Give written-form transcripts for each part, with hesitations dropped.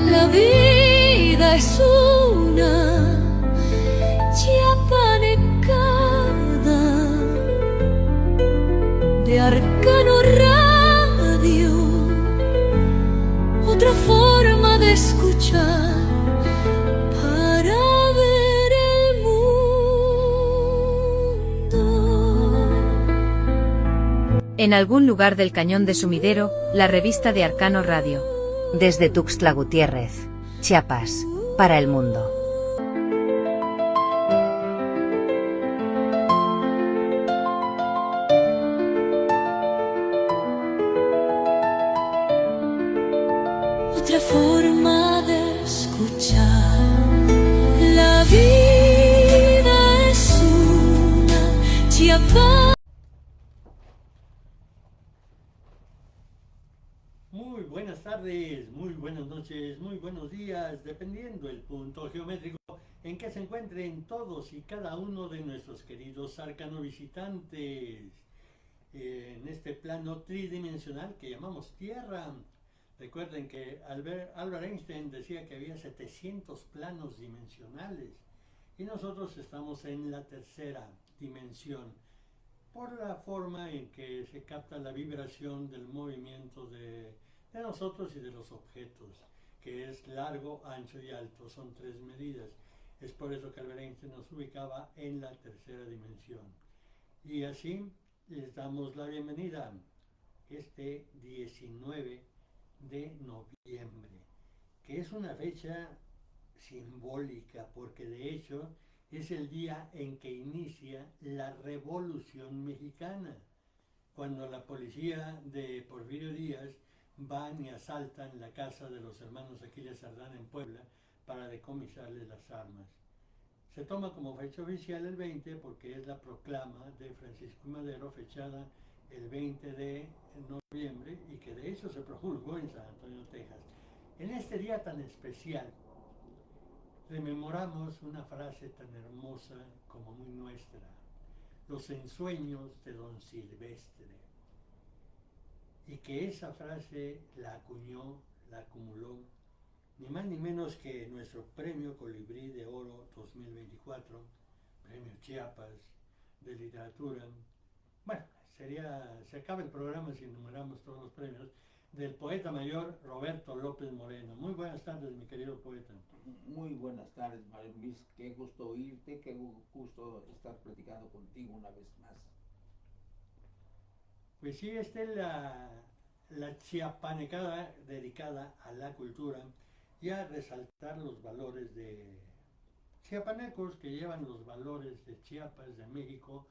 La vida es una chiapanecada de Arcano Radio, otra forma de escuchar para ver el mundo. En algún lugar del Cañón de Sumidero, la revista de Arcano Radio. Desde Tuxtla Gutiérrez, Chiapas, para el mundo. Otra forma de escuchar. La vida es una chiapa. Muy buenas tardes, muy buenas noches, muy buenos días, dependiendo el punto geométrico en que se encuentren todos y cada uno de nuestros queridos arcano visitantes en este plano tridimensional que llamamos Tierra. Recuerden que Albert Einstein decía que había 700 planos dimensionales y nosotros estamos en la tercera dimensión por la forma en que se capta la vibración del movimiento de nosotros y de los objetos, que es largo, ancho y alto, son 3 medidas. Es por eso que Albert Einstein nos ubicaba en la tercera dimensión. Y así les damos la bienvenida este 19 de noviembre, que es una fecha simbólica porque de hecho es el día en que inicia la Revolución Mexicana, cuando la policía de Porfirio Díaz van y asaltan la casa de los hermanos Aquiles Cerdán en Puebla para decomisarles las armas. Se toma como fecha oficial el 20 porque es la proclama de Francisco Madero fechada el 20 de noviembre y que de hecho se promulgó en San Antonio, Texas. En este día tan especial rememoramos una frase tan hermosa como muy nuestra: los ensueños de don Silvestre. Y que esa frase la acuñó, la acumuló, ni más ni menos que nuestro Premio Colibrí de Oro 2024, Premio Chiapas de Literatura. Bueno, se acaba el programa si enumeramos todos los premios, del poeta mayor Roberto López Moreno. Muy buenas tardes, mi querido poeta. Muy buenas tardes, Mario Luis. Qué gusto oírte, qué gusto estar platicando contigo una vez más. Pues sí, esta es la chiapanecada dedicada a la cultura y a resaltar los valores de chiapanecos que llevan los valores de Chiapas, de México,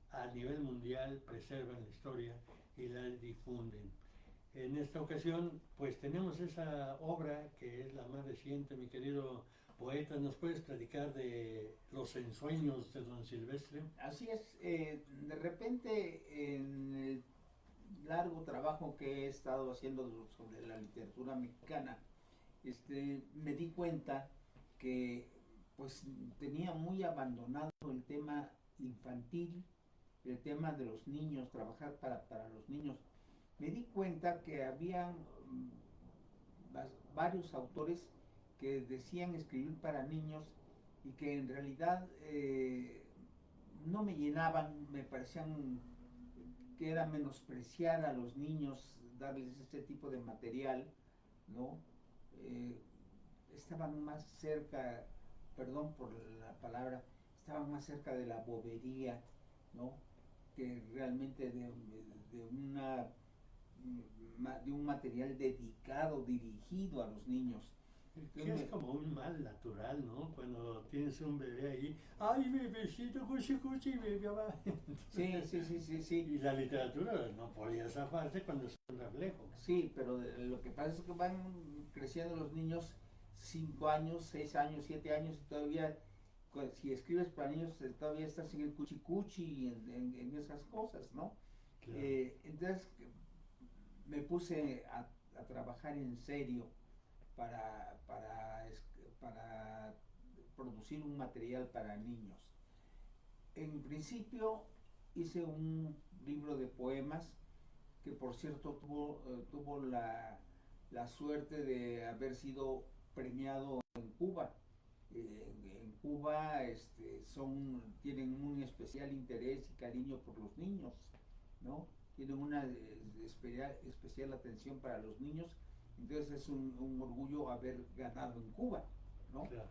a nivel mundial, preservan la historia y la difunden. En esta ocasión, pues tenemos esa obra que es la más reciente, mi querido poeta. ¿Nos puedes platicar de los ensueños de don Silvestre? Así es, de repente en el largo trabajo que he estado haciendo sobre la literatura mexicana, me di cuenta que pues tenía muy abandonado el tema infantil, el tema de los niños, trabajar para los niños. Me di cuenta que había varios autores que decían escribir para niños y que en realidad no me llenaban, me parecían que era menospreciar a los niños, darles este tipo de material, ¿no? Estaban más cerca, perdón por la palabra, estaban más cerca de la bobería, ¿no? Que realmente de un material dedicado, dirigido a los niños. Que es como un mal natural, ¿no? Cuando tienes un bebé ahí, ¡ay, bebecito, cuchi, cuchi, bebé! Sí. Y la literatura no podía zafarse cuando es un reflejo. Sí, pero lo que pasa es que van creciendo los niños 5 años, 6 años, 7 años, y todavía, si escribes para niños, todavía estás en el cuchi cuchi, en esas cosas, ¿no? Claro. Entonces me puse a trabajar en serio para producir un material para niños. en principio hice un libro de poemas que por cierto tuvo la suerte de haber sido premiado en Cuba. En Cuba tienen un especial interés y cariño por los niños, ¿no? Tienen una especial atención para los niños, entonces es un orgullo haber ganado en Cuba, ¿no? Claro.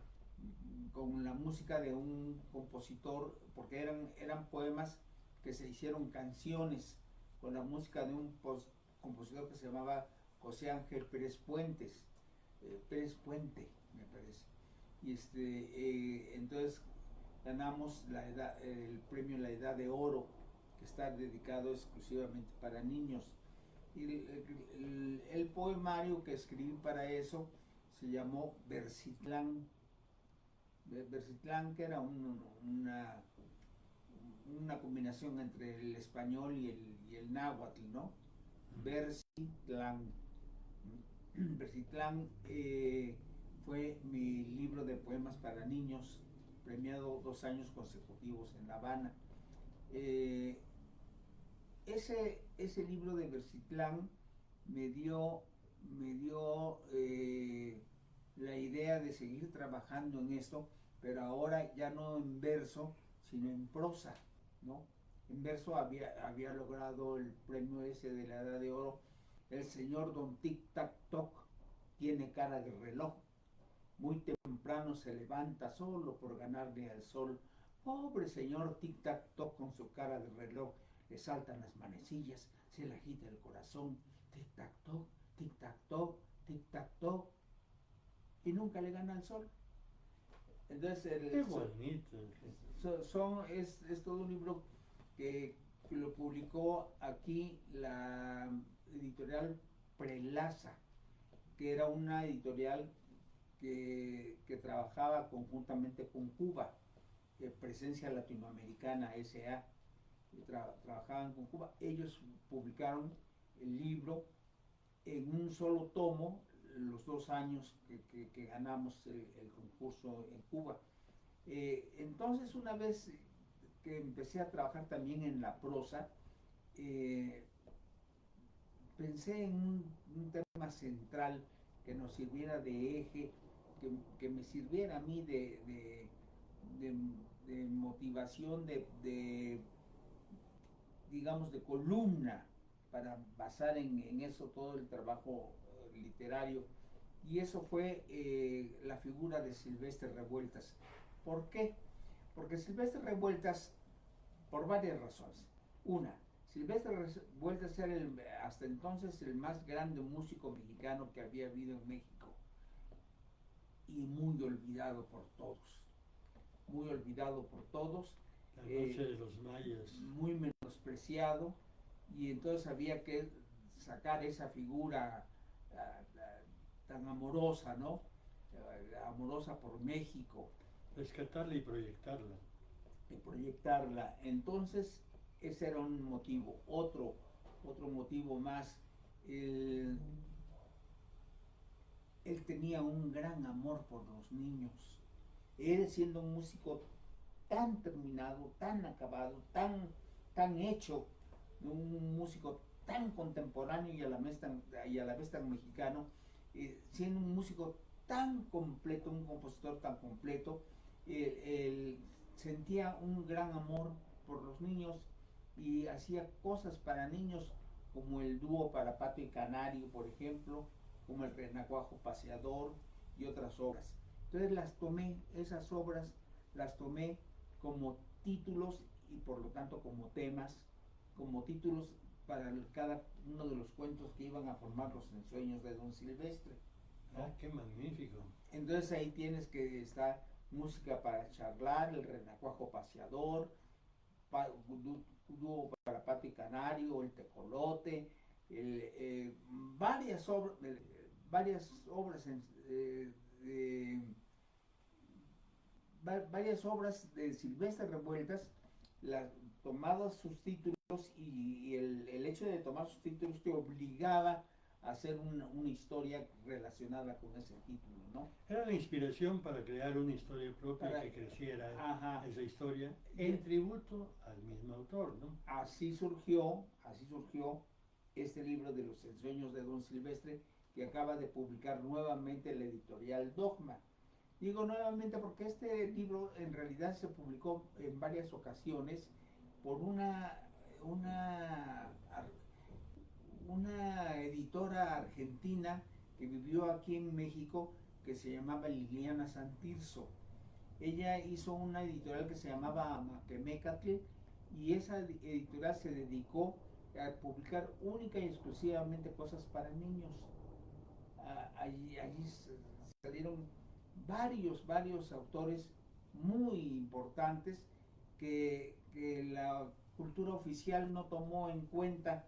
Con la música de un compositor, porque eran poemas que se hicieron canciones, con la música de un compositor que se llamaba José Ángel Pérez Puentes, Pérez Puente, me parece. Y entonces ganamos el premio La Edad de Oro, que está dedicado exclusivamente para niños. Y el poemario que escribí para eso se llamó Versitlán. Versitlán, que era una combinación entre el español y el náhuatl, ¿no? Versitlán. Versitlán fue mi libro de poemas para niños, premiado 2 años consecutivos en La Habana. Ese libro de Versitlán me dio la idea de seguir trabajando en esto, pero ahora ya no en verso, sino en prosa, ¿no? En verso había logrado el premio ese de la Edad de Oro. El señor Don Tic Tac Toc tiene cara de reloj. Muy temprano se levanta solo por ganarle al sol. Pobre señor Tic Tac Toc con su cara de reloj. Le saltan las manecillas, se le agita el corazón. Tic Tac Toc, Tic Tac Toc, Tic Tac Toc. Y nunca le gana al sol. Entonces, Qué bonito. es todo un libro que lo publicó aquí la editorial Prelaza, que era una editorial que trabajaba conjuntamente con Cuba, Presencia Latinoamericana S.A. Trabajaban con Cuba. Ellos publicaron el libro en un solo tomo los 2 años que ganamos el concurso en Cuba. Entonces, una vez que empecé a trabajar también en la prosa, pensé en un tema central que nos sirviera de eje, que me sirviera a mí de motivación, digamos, de columna, para basar en eso todo el trabajo literario. Y eso fue la figura de Silvestre Revueltas. ¿Por qué? Porque Silvestre Revueltas, por varias razones. Una, Silvestre Revueltas era hasta entonces el más grande músico mexicano que había habido en México, y muy olvidado por todos. Muy olvidado por todos. La noche de los mayas. Muy menospreciado, y entonces había que sacar esa figura tan amorosa, ¿no? Amorosa por México. Rescatarla y proyectarla. Entonces, ese era un motivo. Otro motivo más, él tenía un gran amor por los niños. Él, siendo un músico tan terminado, tan acabado, tan hecho, un músico tan contemporáneo y a la vez tan mexicano, siendo un músico tan completo, un compositor tan completo, él sentía un gran amor por los niños y hacía cosas para niños, como el dúo para Pato y Canario, por ejemplo, como el Renacuajo Paseador y otras obras. Entonces esas obras las tomé como títulos y por lo tanto como temas, como títulos para cada uno de los cuentos que iban a formar los ensueños de Don Silvestre, ¿no? Ah, qué magnífico. Entonces ahí tienes que está Música para Charlar, el Renacuajo Paseador, dúo para Pato y Canario, el Tecolote, varias obras varias obras de Silvestre Revueltas, tomadas sus títulos, y el hecho de tomar sus títulos te obligaba hacer una historia relacionada con ese título, ¿no? Era la inspiración para crear una historia propia Para- que creciera Ajá. esa historia en tributo al mismo autor, ¿no? Así surgió este libro de los ensueños de Don Silvestre, que acaba de publicar nuevamente la editorial Dogma. Digo nuevamente porque este libro en realidad se publicó en varias ocasiones por una editora argentina que vivió aquí en México, que se llamaba Liliana Santirso. Ella hizo una editorial que se llamaba Maquemecatl, y esa editorial se dedicó a publicar única y exclusivamente cosas para niños. Allí salieron varios autores muy importantes que la cultura oficial no tomó en cuenta.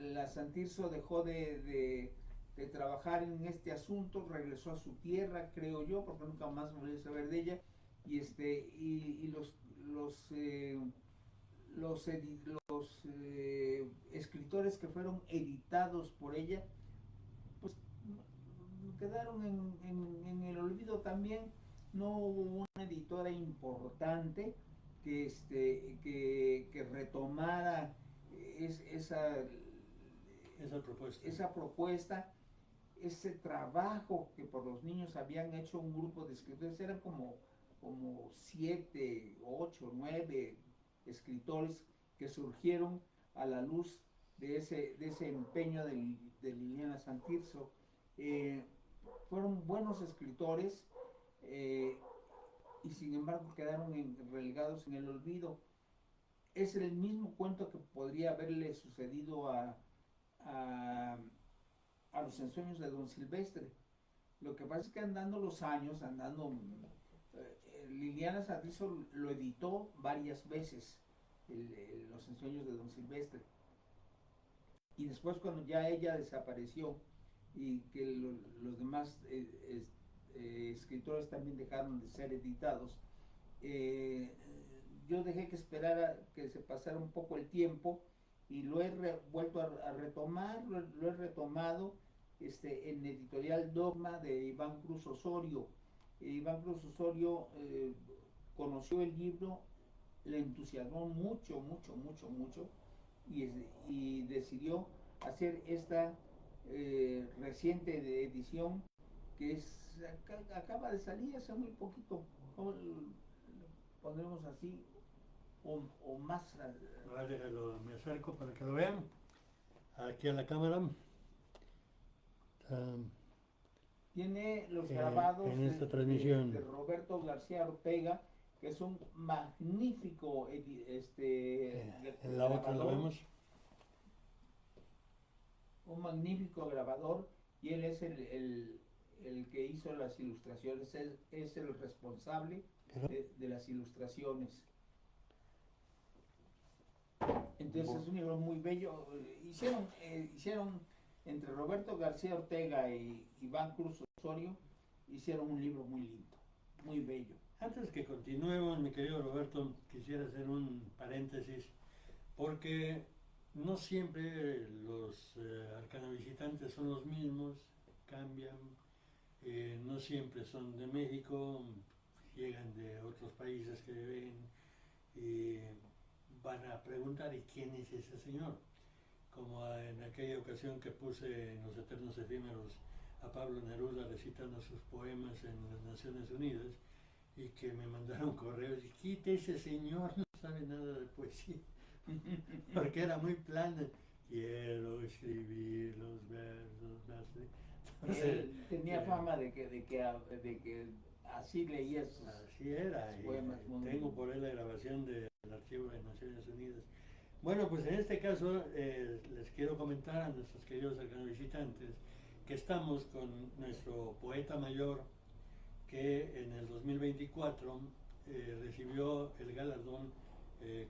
La Santirso dejó de trabajar en este asunto, regresó a su tierra, creo yo, porque nunca más volví a saber de ella, y los escritores que fueron editados por ella, pues quedaron en el olvido también. No hubo una editora importante que retomara esa Esa propuesta. ese trabajo que por los niños habían hecho un grupo de escritores. Eran como 7, 8, 9 escritores que surgieron a la luz de ese empeño de Liliana Santirso. Fueron buenos escritores, y sin embargo quedaron relegados en el olvido. Es el mismo cuento que podría haberle sucedido a los ensueños de Don Silvestre. Lo que pasa es que andando los años, Liliana Santirso lo editó varias veces, los ensueños de Don Silvestre. Y después, cuando ya ella desapareció y que los demás escritores también dejaron de ser editados, yo dejé que esperara que se pasara un poco el tiempo, y lo he vuelto a retomar. Lo he retomado en editorial Dogma de Iván Cruz Osorio. Iván Cruz Osorio conoció el libro, le entusiasmó mucho, y decidió hacer esta reciente edición, que acaba de salir hace muy poquito. Pondremos así, o más. Déjalo, me acerco para que lo vean. Aquí a la cámara. Tiene los grabados en esta transmisión de Roberto García Ortega, que es un magnífico en la otra lo vemos. Un magnífico grabador, y él es el que hizo las ilustraciones, es el responsable de las ilustraciones. Entonces es un libro muy bello. Hicieron entre Roberto García Ortega y Iván Cruz Osorio, hicieron un libro muy lindo, muy bello. Antes que continuemos, mi querido Roberto, quisiera hacer un paréntesis, porque no siempre los arcanovisitantes son los mismos, cambian, no siempre son de México, llegan de otros países que ven y van a preguntar: ¿y quién es ese señor? Como en aquella ocasión que puse en Los Eternos Efímeros a Pablo Neruda recitando sus poemas en las Naciones Unidas, y que me mandaron correos y: quite ese señor, no sabe nada de poesía. Porque era muy plano. Quiero escribir los versos. Entonces, tenía fama de que así leía sus así era. poemas. Tengo por él la grabación del archivo de Naciones Unidas. Bueno, pues en este caso les quiero comentar a nuestros queridos arcanovisitantes que estamos con nuestro poeta mayor, que en el 2024 recibió el galardón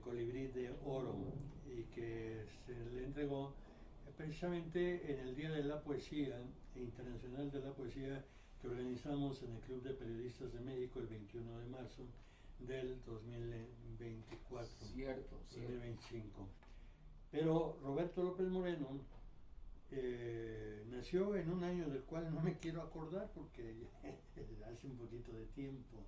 Colibrí de Oro, y que se le entregó precisamente en el Día de la Poesía Internacional de la Poesía, que organizamos en el Club de Periodistas de México el 21 de marzo del 2024. Cierto. 2025. Pero Roberto López Moreno nació en un año del cual no me quiero acordar porque hace un poquito de tiempo.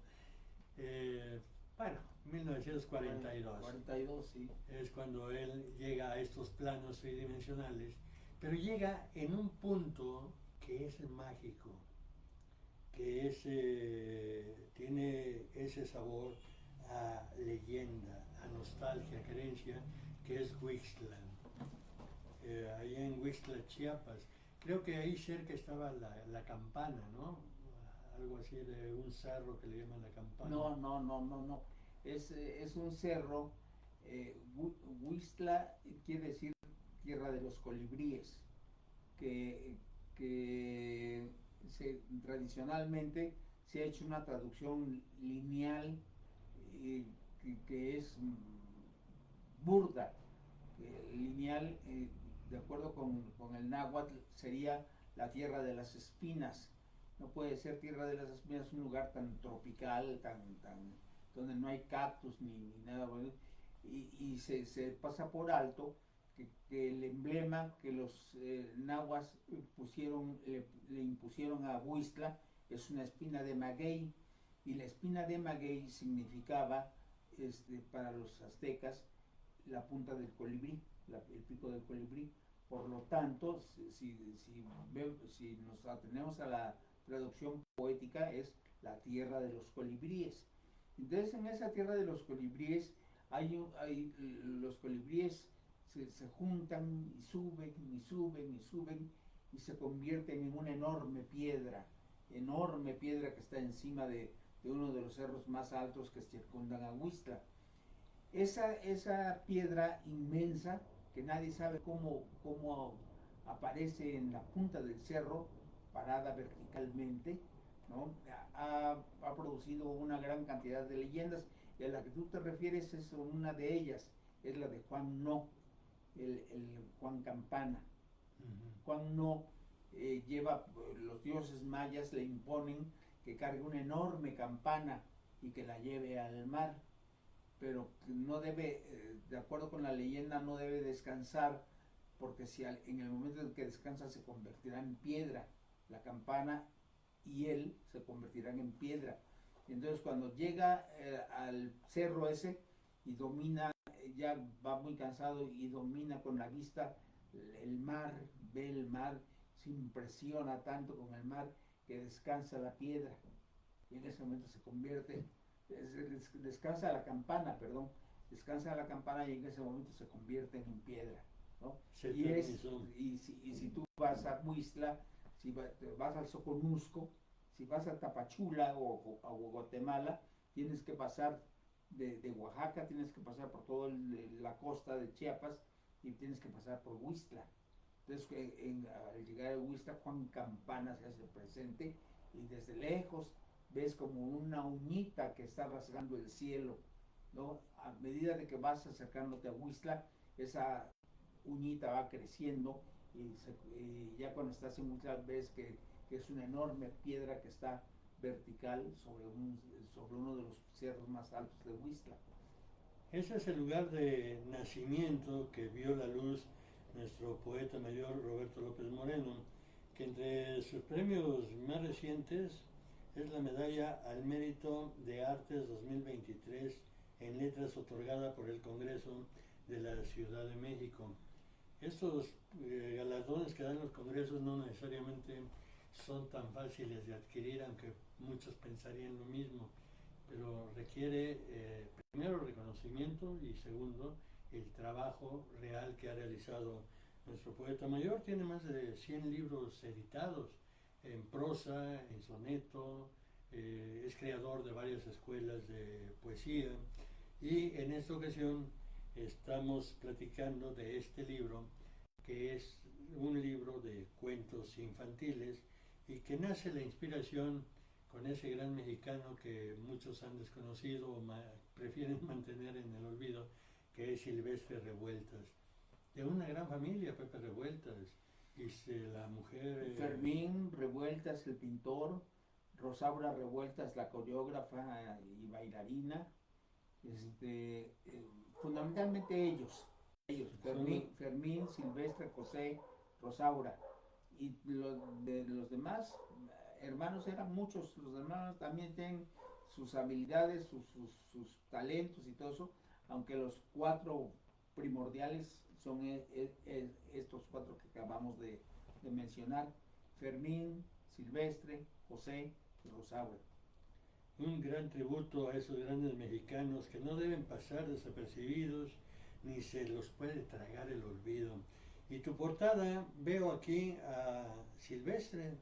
Bueno, 1942. 42, sí. Es cuando él llega a estos planos tridimensionales, pero llega en un punto que es mágico, que es, tiene ese sabor a leyenda, a nostalgia, a creencia, que es Huixtla. Ahí en Huixtla, Chiapas. Creo que ahí cerca estaba la campana, ¿no? Algo así de un cerro que le llaman la campana. No. Es un cerro. Huixtla quiere decir tierra de los colibríes, que tradicionalmente se ha hecho una traducción lineal que es burda. Lineal, de acuerdo con el náhuatl, sería la tierra de las espinas. No puede ser tierra de las espinas un lugar tan tropical, donde no hay cactus ni nada, bueno, y se pasa por alto que el emblema que los nahuas le impusieron a Huixtla es una espina de maguey, y la espina de maguey significaba, para los aztecas, la punta del colibrí, el pico del colibrí. Por lo tanto, si nos atenemos a la traducción poética, es la tierra de los colibríes. Entonces, en esa tierra de los colibríes, los colibríes se juntan y suben y suben y suben y se convierten en una enorme piedra que está encima de uno de los cerros más altos que circundan a Huixtla. Esa piedra inmensa, que nadie sabe cómo aparece en la punta del cerro, parada verticalmente, ¿no? Ha producido una gran cantidad de leyendas, y a la que tú te refieres es una de ellas, es la de Juan No, el Juan Campana. Juan No los dioses mayas le imponen que cargue una enorme campana y que la lleve al mar, pero no debe, de acuerdo con la leyenda, no debe descansar, porque si en el momento en que descansa se convertirá en piedra, la campana y él se convertirán en piedra. Entonces cuando llega al cerro ese y domina, ya va muy cansado y domina con la vista el mar, ve el mar, se impresiona tanto con el mar que descansa la piedra, y en ese momento se convierte, descansa la campana, descansa la campana, y en ese momento se convierte en piedra, ¿no? Y si tú vas a Huixtla, si vas al Soconusco, si vas a Tapachula o a Guatemala, tienes que pasar de Oaxaca, tienes que pasar por toda la costa de Chiapas y tienes que pasar por Huixtla. Entonces, al llegar a Huixtla, Juan Campana se hace presente y desde lejos ves como una uñita que está rasgando el cielo, ¿no? A medida de que vas acercándote a Huixtla, esa uñita va creciendo y ya cuando estás en Huixtla ves que es una enorme piedra que está vertical sobre uno de los cerros más altos de Huixtla. Ese es el lugar de nacimiento que vio la luz nuestro poeta mayor Roberto López Moreno, que entre sus premios más recientes es la medalla al mérito de Artes 2023 en letras otorgada por el Congreso de la Ciudad de México. Estos galardones que dan los congresos no necesariamente son tan fáciles de adquirir, aunque muchos pensarían lo mismo, pero requiere primero reconocimiento y segundo el trabajo real que ha realizado nuestro poeta mayor. Tiene más de 100 libros editados en prosa, en soneto, es creador de varias escuelas de poesía, y en esta ocasión estamos platicando de este libro, que es un libro de cuentos infantiles y que nace la inspiración con ese gran mexicano que muchos han desconocido o prefieren mantener en el olvido, que es Silvestre Revueltas, de una gran familia, Pepe Revueltas, y la mujer... Fermín Revueltas, el pintor, Rosaura Revueltas, la coreógrafa y bailarina, fundamentalmente ellos, Fermín, Silvestre, José, Rosaura. Y de los demás hermanos eran muchos, los hermanos también tienen sus habilidades, sus talentos y todo eso, aunque los 4 primordiales son estos 4 que acabamos de mencionar: Fermín, Silvestre, José y Rosaura. Un gran tributo a esos grandes mexicanos que no deben pasar desapercibidos ni se los puede tragar el olvido. Y tu portada, veo aquí a Silvestre,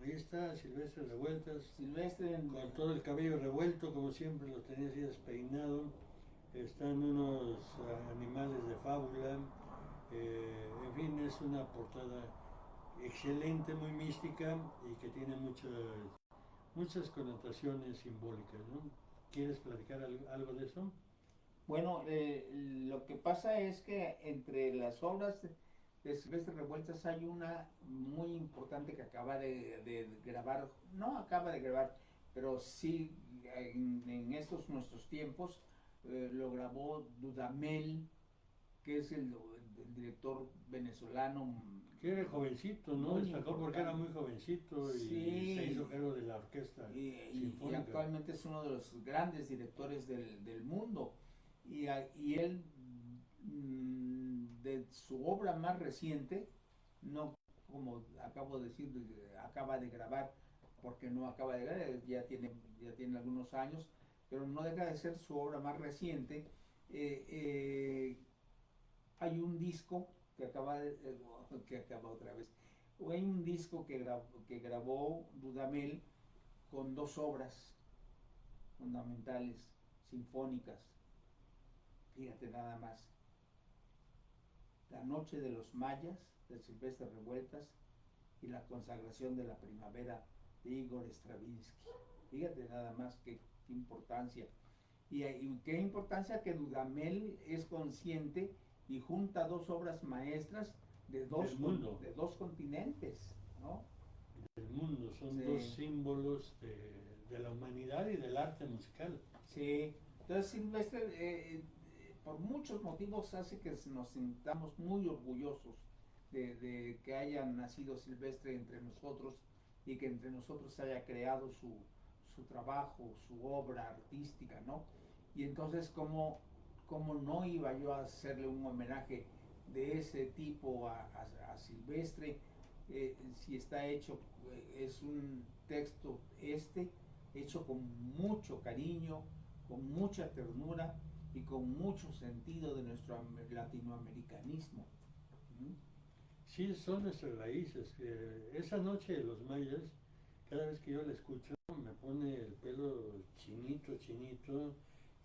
ahí está Silvestre Revueltas, Silvestre con todo el cabello revuelto, como siempre lo tenía así despeinado. Están unos animales de fábula, en fin, es una portada excelente, muy mística y que tiene muchas connotaciones simbólicas, ¿no? ¿Quieres platicar algo de eso? Bueno, lo que pasa es que entre las obras de Silvestre Revueltas hay una muy importante que acaba de grabar, no acaba de grabar, pero sí en estos nuestros tiempos lo grabó Dudamel, que es el director venezolano. Que era jovencito, ¿no? Destacó porque era muy jovencito y sí, se hizo cargo de la orquesta sinfónica. Y actualmente es uno de los grandes directores del mundo. Y él, de su obra más reciente, no como acabo de decir, acaba de grabar, porque no acaba de grabar, ya tiene algunos años, pero no deja de ser su obra más reciente. Hay un disco que acaba otra vez. Hay un disco que grabó Dudamel con 2 obras fundamentales, sinfónicas. Fíjate nada más: La Noche de los Mayas, de Silvestre Revueltas, y La Consagración de la Primavera, de Igor Stravinsky. Fíjate nada más qué importancia. Y qué importancia que Dudamel es consciente y junta 2 obras maestras de dos continentes, ¿no? Del mundo, son sí. 2 símbolos de la humanidad y del arte musical. Sí, entonces Silvestre por muchos motivos hace que nos sintamos muy orgullosos de que haya nacido Silvestre entre nosotros y que entre nosotros haya creado su trabajo, su obra artística, ¿no? Y entonces, ¿cómo no iba yo a hacerle un homenaje de ese tipo a Silvestre? Si está hecho, es un texto hecho con mucho cariño, con mucha ternura y con mucho sentido de nuestro latinoamericanismo. Sí, son nuestras raíces. Esa Noche de los Mayas, cada vez que yo la escucho, me pone el pelo chinito,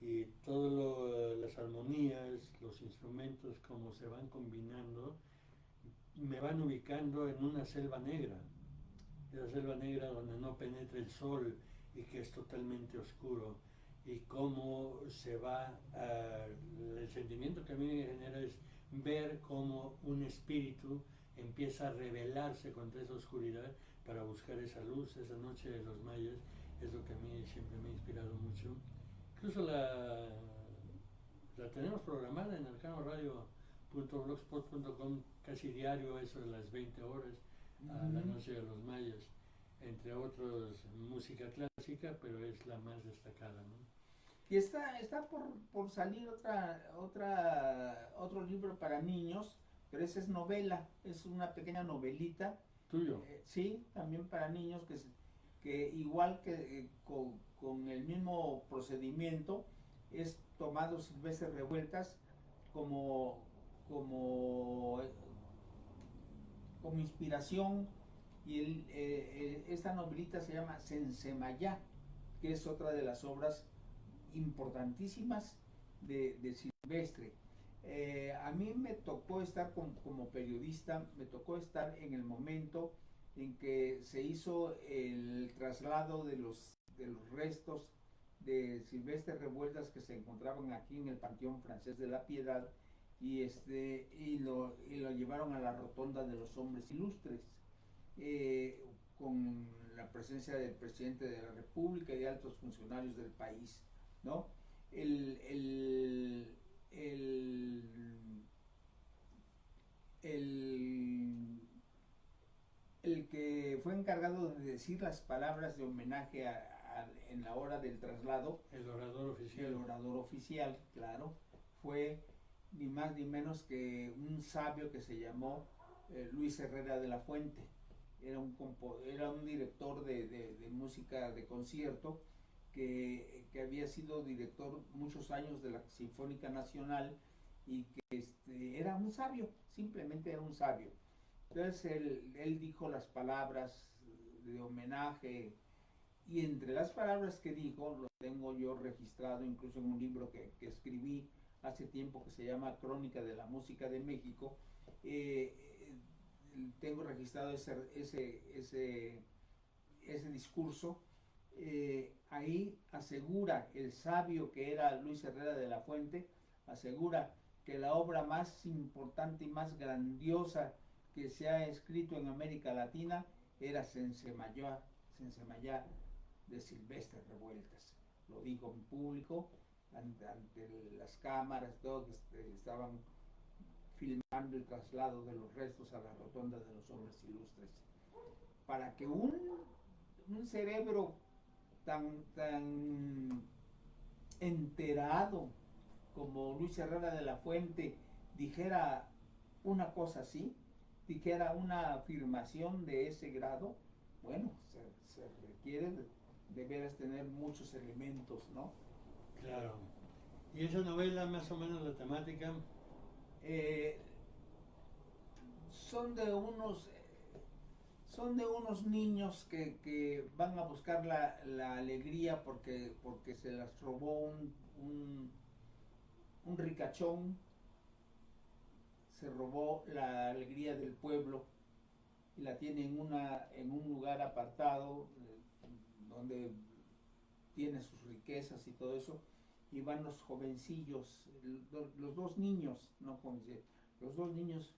y todas las armonías, los instrumentos, como se van combinando, me van ubicando en una selva negra. Esa selva negra donde no penetra el sol y que es totalmente oscuro. Y cómo se va, el sentimiento que a mí me genera es ver cómo un espíritu empieza a rebelarse contra esa oscuridad para buscar esa luz. Esa Noche de los Mayas es lo que a mí siempre me ha inspirado mucho. Incluso la tenemos programada en arcanoradio.blogspot.com casi diario, eso de las 20 horas, a la Noche de los Mayas, entre otros música clásica, pero es la más destacada, ¿no? Y está por salir otro libro para niños, pero esa es novela, es una pequeña novelita. ¿Tuyo? Sí, también para niños, que igual que con el mismo procedimiento, es tomado Silvestre Revueltas como inspiración, y esta novelita se llama Sensemayá, que es otra de las obras importantísimas de Silvestre. A mí me tocó estar como periodista, me tocó estar en el momento en que se hizo el traslado de los restos de Silvestre Revueltas, que se encontraban aquí en el Panteón Francés de la Piedad, y lo llevaron a la Rotonda de los Hombres Ilustres, con la presencia del presidente de la República y de altos funcionarios del país, ¿no? encargado de decir las palabras de homenaje en la hora del traslado. El orador oficial. El orador oficial, claro, fue ni más ni menos que un sabio que se llamó Luis Herrera de la Fuente. Era un director de música de concierto que había sido director muchos años de la Sinfónica Nacional y que era un sabio, simplemente era un sabio. Entonces él dijo las palabras de homenaje, y entre las palabras que dijo, lo tengo yo registrado incluso en un libro que escribí hace tiempo que se llama Crónica de la Música de México. Tengo registrado ese discurso. Ahí asegura el sabio que era Luis Herrera de la Fuente, asegura que la obra más importante y más grandiosa que se ha escrito en América Latina era Sensemayá de Silvestre Revueltas. Lo dijo en público, ante las cámaras, todos estaban filmando el traslado de los restos a la rotonda de los hombres ilustres. Para que un cerebro tan enterado como Luis Herrera de la Fuente dijera una cosa así, dijera una afirmación de ese grado, bueno, se requiere de veras tener muchos elementos, ¿no? Claro. ¿Y esa novela, más o menos la temática? Son de unos niños que van a buscar la alegría porque se las robó un ricachón, se robó la alegría del pueblo y la tiene en un lugar apartado donde tiene sus riquezas y todo eso, y van los jovencillos, los dos niños, no jovencillos, los dos niños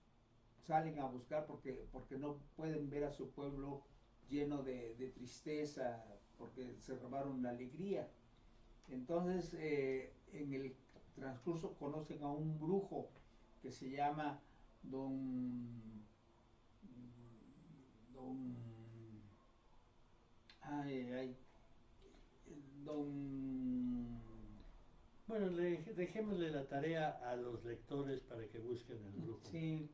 salen a buscar porque no pueden ver a su pueblo lleno de tristeza, porque se robaron la alegría. Entonces, en el transcurso conocen a un brujo que se llama Bueno, dejémosle la tarea a los lectores para que busquen el grupo. Sí.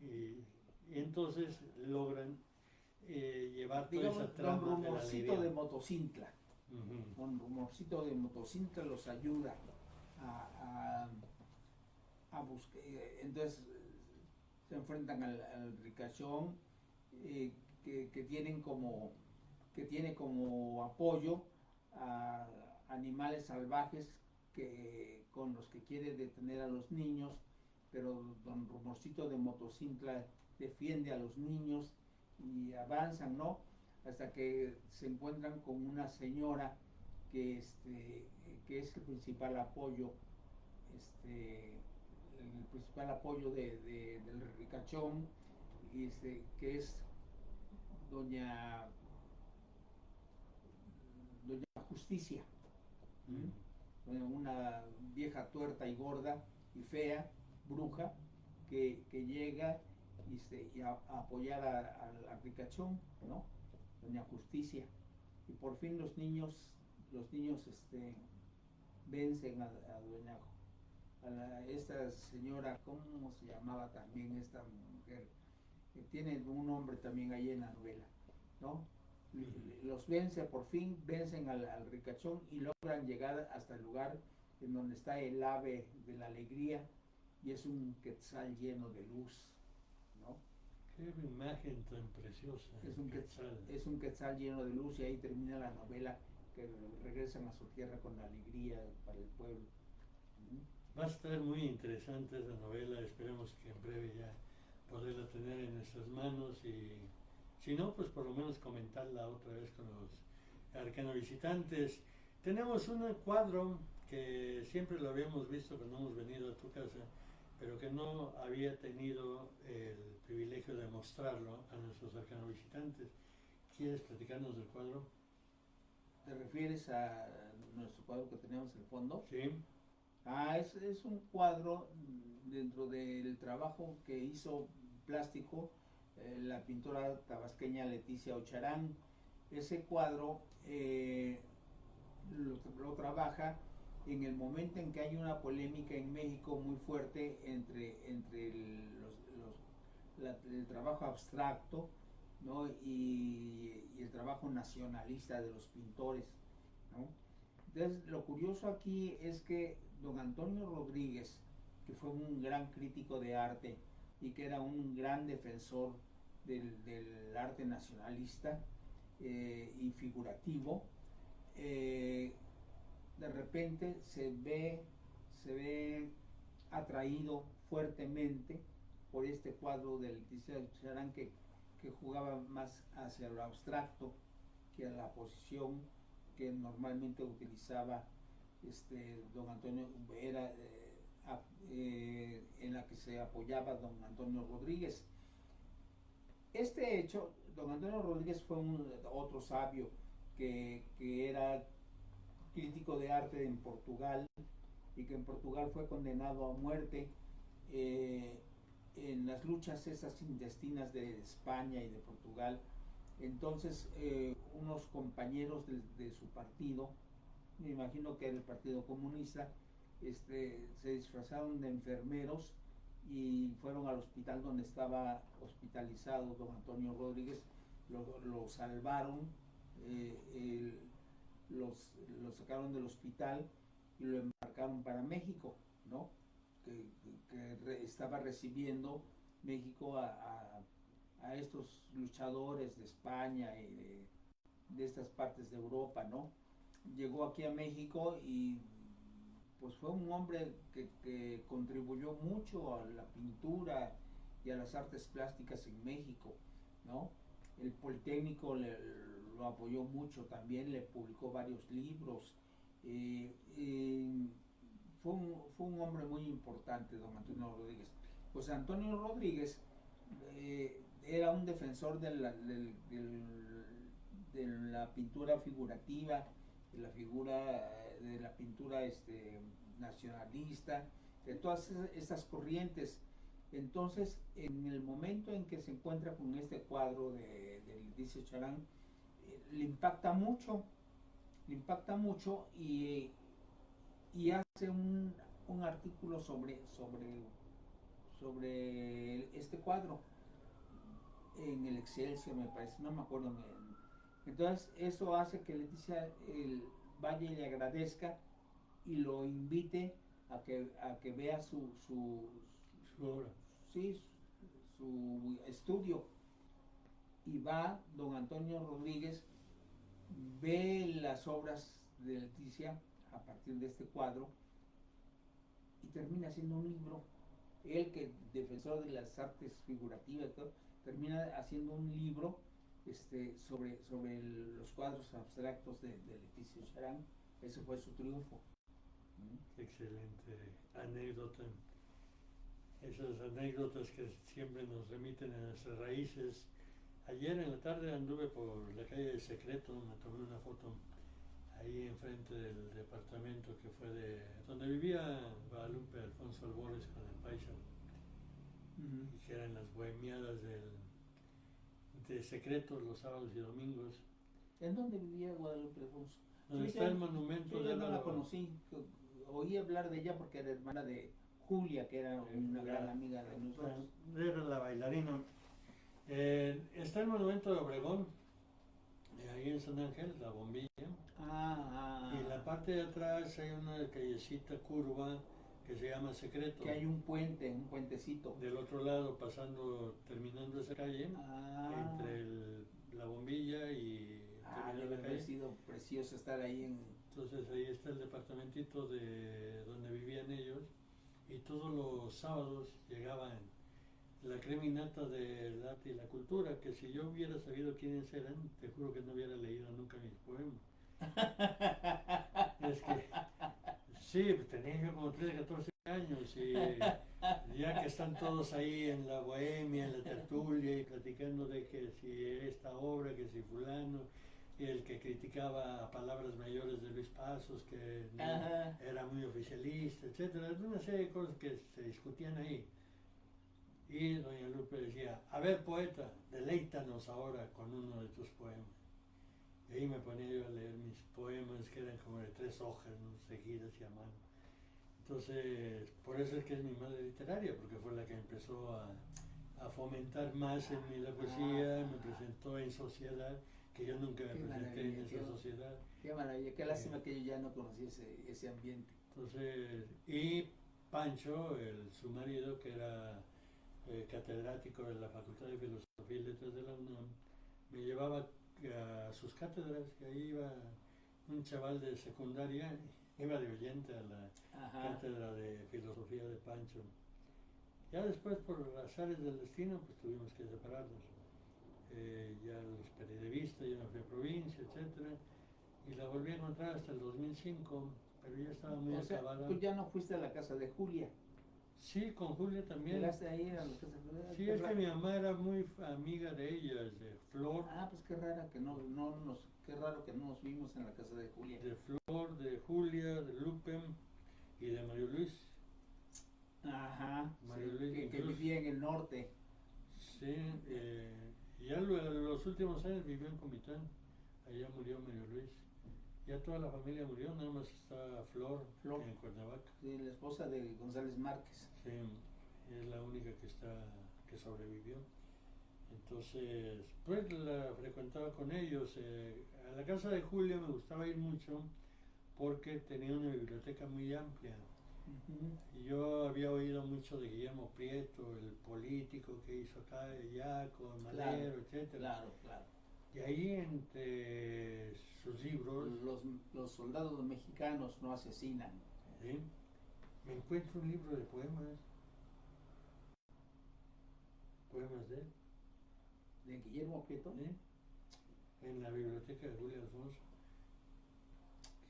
Y entonces logran llevar toda esa trama Don Rumorcito de alegría. Motocintla. Don Rumorcito de Motocintla los ayuda a buscar. Entonces se enfrentan al ricachón que tiene como apoyo a animales salvajes con los que quiere detener a los niños, pero don Rumorcito de Motocintla defiende a los niños y avanzan, ¿no? Hasta que se encuentran con una señora que es el principal apoyo, del ricachón, que es doña Justicia. Una vieja tuerta y gorda y fea, bruja, que llega y a apoyar al ricachón, ¿no? Doña Justicia. Y por fin los niños vencen a esta señora, ¿cómo se llamaba también esta mujer? Que tiene un nombre también ahí en la novela, ¿no? Los vence, por fin vencen al ricachón y logran llegar hasta el lugar en donde está el ave de la alegría, y es un quetzal lleno de luz, ¿no? Qué imagen tan preciosa. Es un quetzal lleno de luz, y ahí termina la novela, que regresan a su tierra con la alegría para el pueblo. Va a estar muy interesante esa novela, esperemos que en breve ya poderla tener en nuestras manos, y si no, pues por lo menos comentarla otra vez con los arcanovisitantes. Tenemos un cuadro que siempre lo habíamos visto cuando hemos venido a tu casa, pero que no había tenido el privilegio de mostrarlo a nuestros arcanovisitantes. ¿Quieres platicarnos del cuadro? ¿Te refieres a nuestro cuadro que tenemos en el fondo? Sí. Es un cuadro dentro del trabajo que hizo plástico la pintora tabasqueña Leticia Ocharán. Ese cuadro lo trabaja en el momento en que hay una polémica en México muy fuerte entre el trabajo abstracto, ¿no? y el trabajo nacionalista de los pintores, ¿no? Entonces, lo curioso aquí es que don Antonio Rodríguez, que fue un gran crítico de arte y que era un gran defensor del arte nacionalista y figurativo, de repente se ve atraído fuertemente por este cuadro de Leticia Charán que jugaba más hacia lo abstracto que a la posición que normalmente utilizaba don Antonio, era en la que se apoyaba don Antonio Rodríguez. Este hecho, don Antonio Rodríguez fue otro sabio que era crítico de arte en Portugal y que en Portugal fue condenado a muerte en las luchas esas intestinas de España y de Portugal. Entonces unos compañeros de su partido, me imagino que era el Partido Comunista, se disfrazaron de enfermeros y fueron al hospital donde estaba hospitalizado don Antonio Rodríguez, lo salvaron, lo sacaron del hospital y lo embarcaron para México, ¿no? Que estaba recibiendo México a estos luchadores de España y de estas partes de Europa, ¿no? Llegó aquí a México y pues fue un hombre que contribuyó mucho a la pintura y a las artes plásticas en México, ¿no? El Politécnico lo apoyó mucho también, le publicó varios libros. Fue un hombre muy importante, don Antonio Rodríguez. Pues Antonio Rodríguez era un defensor de la pintura figurativa, de la pintura nacionalista, de todas estas corrientes. Entonces, en el momento en que se encuentra con este cuadro de Leticia Charán, le impacta mucho y hace un artículo sobre este cuadro en el Excelsior, me parece, no me acuerdo. Entonces eso hace que Leticia vaya y le agradezca y lo invite a que vea su obra. Sí, su estudio. Y va don Antonio Rodríguez, ve las obras de Leticia a partir de este cuadro y termina haciendo un libro. Él, que defensor de las artes figurativas, termina haciendo un libro sobre los cuadros abstractos de Leticia Charán. Ese fue su triunfo. Excelente anécdota. Esas anécdotas que siempre nos remiten a nuestras raíces. Ayer en la tarde anduve por la calle de Secreto, me tomé una foto ahí enfrente del departamento que fue de donde vivía Guadalupe Alfonso Albores con el paisa, y que eran las bohemiadas de Secreto los sábados y domingos. ¿En dónde vivía Guadalupe Alfonso? Donde está el monumento. Yo no la conocí, oí hablar de ella porque era hermana de Julia, que era una gran amiga de nosotros. Era la bailarina. Está el monumento de Obregón, ahí en San Ángel, la bombilla. Y en la parte de atrás hay una callecita curva que se llama Secreto. Que hay un puentecito. Del otro lado, terminando esa calle, entre la bombilla y debe haber sido precioso estar ahí Entonces ahí está el departamentito de donde vivían ellos, y todos los sábados llegaban la creminata del arte y la cultura, que si yo hubiera sabido quiénes eran, te juro que no hubiera leído nunca mis poemas. Es que sí, tenía yo como 13, 14 años, y ya que están todos ahí en la bohemia, en la tertulia, y platicando de que si esta obra, que si fulano, y el que criticaba Palabras Mayores de Luis Pasos, que era muy oficialista, etcétera, una serie de cosas que se discutían ahí. Y doña Lupe decía, a ver poeta, deleítanos ahora con uno de tus poemas. Y ahí me ponía yo a leer mis poemas, que eran como de 3 hojas, ¿no? Seguidas y a mano. Entonces, por eso es que es mi madre literaria, porque fue la que empezó a fomentar más en mí la poesía, me presentó en sociedad, que yo nunca me Qué presenté maravilla, en esa sociedad. Qué maravilla, qué lástima que yo ya no conocí ese ambiente. Entonces, y Pancho, su marido, que era catedrático de la Facultad de Filosofía y Letras de la UNAM, me llevaba a sus cátedras, y ahí iba un chaval de secundaria, iba de oyente a la Ajá. cátedra de filosofía de Pancho. Ya después, por azares del destino, pues tuvimos que separarnos. Ya los perdí de vista, yo me fui a provincia, etcétera, y la volví a encontrar hasta el 2005, pero ya estaba muy O sea, acabada. tú ya no fuiste a la casa de Julia. Sí, con Julia también. Llegaste ahí a la casa de Julia. Sí, es que mi mamá era muy amiga de ellas, de Flor, Ah, pues qué raro que qué raro que no nos vimos en la casa de Julia. de Julia, de Lupe y de Mario Luis. Ajá, Mario sí, Luis, que incluso. vivía en el norte. Sí, ya los últimos años vivió en Comitán, allá murió Mario Luis. Ya toda la familia murió, nada más está Flor, Flor. en Cuernavaca. Sí, la esposa de González Márquez. Sí, es la única que sobrevivió. Entonces, pues la frecuentaba con ellos. A la casa de Julia me gustaba ir mucho porque tenía una biblioteca muy amplia. Ujú. Y yo había oído mucho de Guillermo Prieto, el político que hizo acá y allá con Madero, Claro, etcétera. claro, claro. Y ahí entre sus libros, Los soldados mexicanos no asesinan. ¿sí? Me encuentro un libro de poemas de él, De Guillermo Prieto. ¿sí? En la biblioteca de Julio Alfonso.